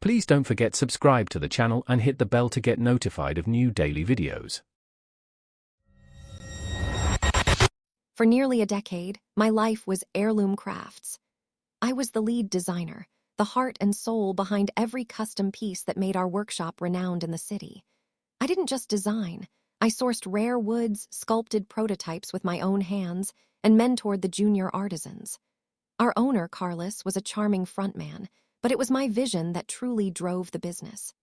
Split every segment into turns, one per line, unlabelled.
Please don't forget subscribe to the channel and hit the bell to get notified of new daily videos.
For nearly a decade, my life was heirloom crafts. I was the lead designer, the heart and soul behind every custom piece that made our workshop renowned in the city. I didn't just design. I sourced rare woods, sculpted prototypes with my own hands, and mentored the junior artisans. Our owner, Carlus, was a charming frontman, but it was my vision that truly drove the business.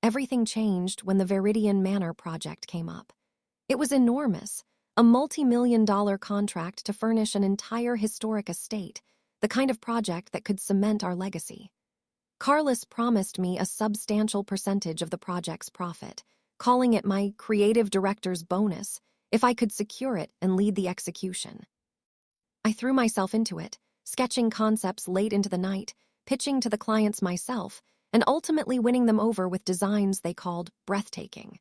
Everything changed when the Viridian Manor project came up. It was enormous, a multi-million-dollar contract to furnish an entire historic estate, the kind of project that could cement our legacy. Carlus promised me a substantial percentage of the project's profit, calling it my creative director's bonus if I could secure it and lead the execution. I threw myself into it, sketching concepts late into the night, pitching to the clients myself, and ultimately winning them over with designs they called breathtaking.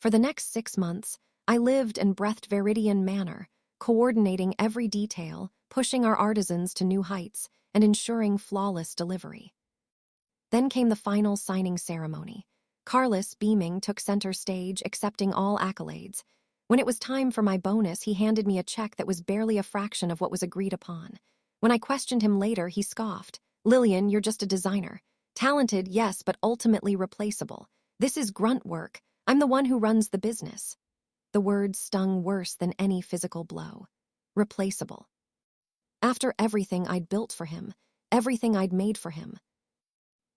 For the next 6 months, I lived and breathed Viridian Manor, coordinating every detail, pushing our artisans to new heights, and ensuring flawless delivery. Then came the final signing ceremony. Carlus, beaming, took center stage, accepting all accolades. When it was time for my bonus, he handed me a check that was barely a fraction of what was agreed upon. When I questioned him later, he scoffed. "Lillian, you're just a designer. Talented, yes, but ultimately replaceable. This is grunt work. I'm the one who runs the business." The words stung worse than any physical blow. Replaceable. After everything I'd built for him, everything I'd made for him.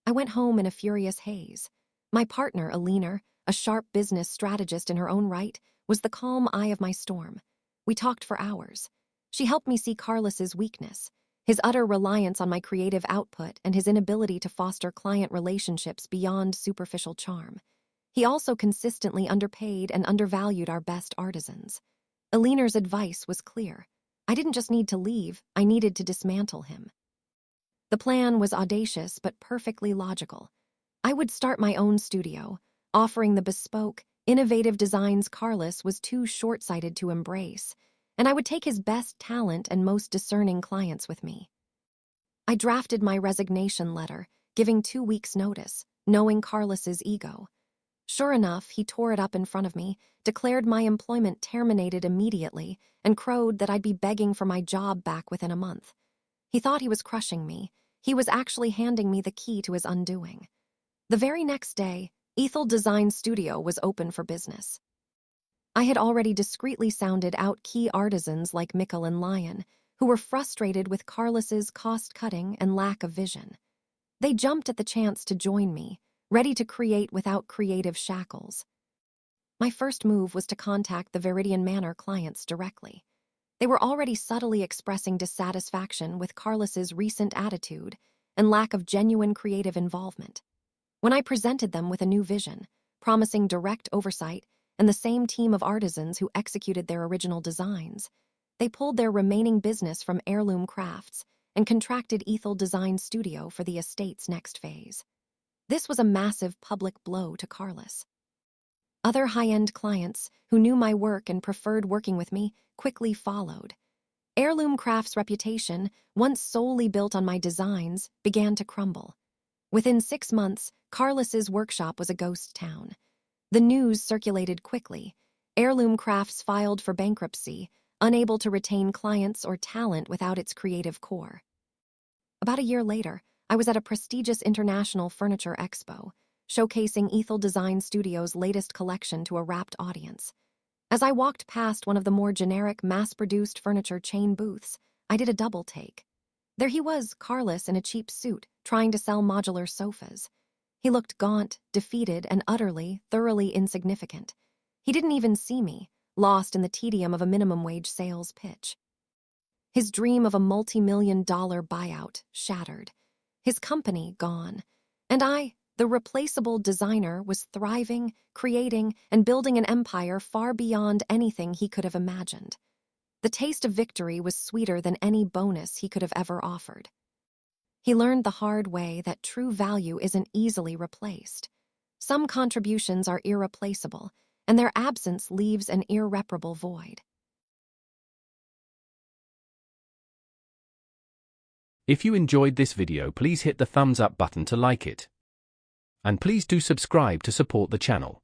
I went home in a furious haze. My partner, Eleanor, a sharp business strategist in her own right, was the calm eye of my storm. We talked for hours. She helped me see Carlus's weakness, his utter reliance on my creative output and his inability to foster client relationships beyond superficial charm. He also consistently underpaid and undervalued our best artisans. Eleanor's advice was clear. I didn't just need to leave, I needed to dismantle him. The plan was audacious but perfectly logical. I would start my own studio, offering the bespoke, innovative designs Carlus was too short-sighted to embrace, and I would take his best talent and most discerning clients with me. I drafted my resignation letter, giving 2 weeks' notice, knowing Carlus's ego. Sure enough, he tore it up in front of me, declared my employment terminated immediately, and crowed that I'd be begging for my job back within a month. He thought he was crushing me. He was actually handing me the key to his undoing. The very next day, Ethel Design Studio was open for business. I had already discreetly sounded out key artisans like Mikkel and Lyon, who were frustrated with Carlus's cost-cutting and lack of vision. They jumped at the chance to join me, ready to create without creative shackles. My first move was to contact the Viridian Manor clients directly. They were already subtly expressing dissatisfaction with Carlus's recent attitude and lack of genuine creative involvement. When I presented them with a new vision, promising direct oversight and the same team of artisans who executed their original designs, they pulled their remaining business from Heirloom Crafts and contracted Ethel Design Studio for the estate's next phase. This was a massive public blow to Carlus. Other high-end clients who knew my work and preferred working with me quickly followed. Heirloom Crafts' reputation, once solely built on my designs, began to crumble. Within 6 months, Carlus's workshop was a ghost town. The news circulated quickly. Heirloom Crafts filed for bankruptcy, unable to retain clients or talent without its creative core. About a year later, I was at a prestigious international furniture expo, showcasing Ethel Design Studio's latest collection to a rapt audience. As I walked past one of the more generic, mass-produced furniture chain booths, I did a double take. There he was, Carlus in a cheap suit, trying to sell modular sofas. He looked gaunt, defeated, and thoroughly insignificant. He didn't even see me, lost in the tedium of a minimum-wage sales pitch. His dream of a multi-million-dollar buyout shattered. His company gone. And I, the replaceable designer, was thriving, creating, and building an empire far beyond anything he could have imagined. The taste of victory was sweeter than any bonus he could have ever offered. He learned the hard way that true value isn't easily replaced. Some contributions are irreplaceable, and their absence leaves an irreparable void.
If you enjoyed this video, please hit the thumbs up button to like it. And please do subscribe to support the channel.